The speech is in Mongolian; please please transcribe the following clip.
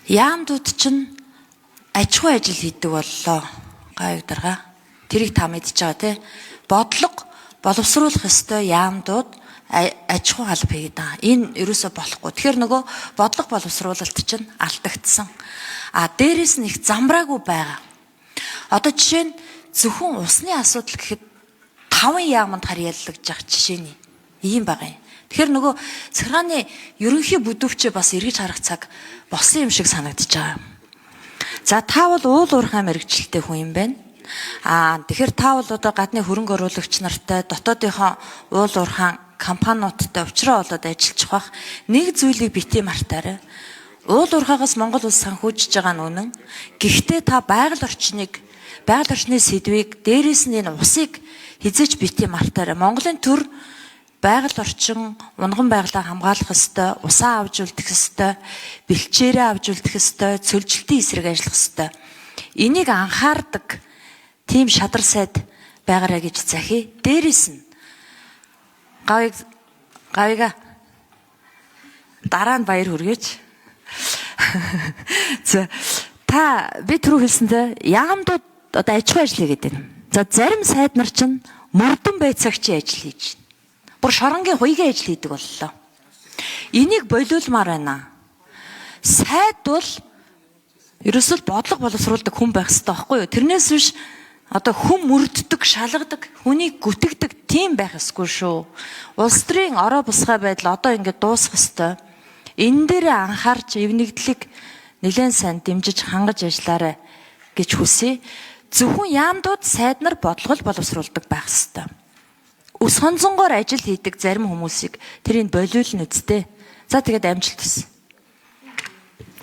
Яамдууд чинь аж ахуй ажил хийдэг боллоо. Гайг дарга. Тэрийг та мэдж байгаа тий. Бодлого боловсруулах ёстой яамдууд аж ахуй алба хийгээд байгаа. Энэ ерөөсө болохгүй. Тэгэхээр нөгөө бодлого боловсруулалт чинь алдагдсан. Дээрээс нь их замбраагүй байгаа. Одоо жишээ нь зөвхөн усны асуудал гэхэд 5 яамд харьяаллагж байгаа жишээ нь ийм байгаа юм. Тэгэхээр нөгөө захиргааны ерөнхий бүдүүвчээ бас эргэж харах цаг болсон юм шиг санагдаж байгаа. За та бол уул уурхай мэрэгчлэлтэй хүн юм байна. Тэгэхээр та бол одоо гадны хөрөнгө оруулагч нартай дотоодынхоо уул уурхай компаниудтай уулзраа болоод ажиллаж бах нэг зүйлийг бити мартаарай. Уул уурхайгаас Монгол улс санхүүжиж байгаа нь үнэн. Гэхдээ та байгаль орчны сэдвийг дээрээс нь энэ усыг хизээч бити мартаарай. Монголын төр байгаль орчин, унган байгалаа хамгаалах ёстой, усаа авч үлдэх ёстой, бэлчээрээ авч үлдэх ёстой, цөлжилтийн эсрэг ажиллах ёстой. Энийг анхаардаг тийм шадар сайд байгаарай гэж захий. Дээрээс нь гавьяа дараа нь баяр хүргээч. За та би түрүү хэлсэндээ яамдууд одоо аж ахуй ажил хийгээд байна. За зарим сайд нар чинь мөрдөн байцаагчийн ажил хийж байна. Бүр шоронгийн хуйгийн ажил хийдэг боллоо. Энийг болиулмаар байна. Сайд бол ерөөсөө бодлого боловсруулдаг хүн байх хэрэгтэй байхгүй юу? Тэрнээс биш одоо хүн мөрддөг, шалгадаг, хүнийг гүтгдэг тийм байх ёсгүй шүү. Улс төрийн ороо бусгай байдал одоо ингээд дуусах ёстой. Энэ дээрээ анхаарч эвнэгдлийг нэлээд сайн дэмжиж хангаж ажиллаарай гэж хүсье. Зөвхөн яамдууд сайд нар бодлого боловсруулдаг байх ёстой. Ус хонзонгоор ажил хийдэг зарим хүмүүсийг тэрийг болиулна үсттэй. За тэгээд амжилт хүсье.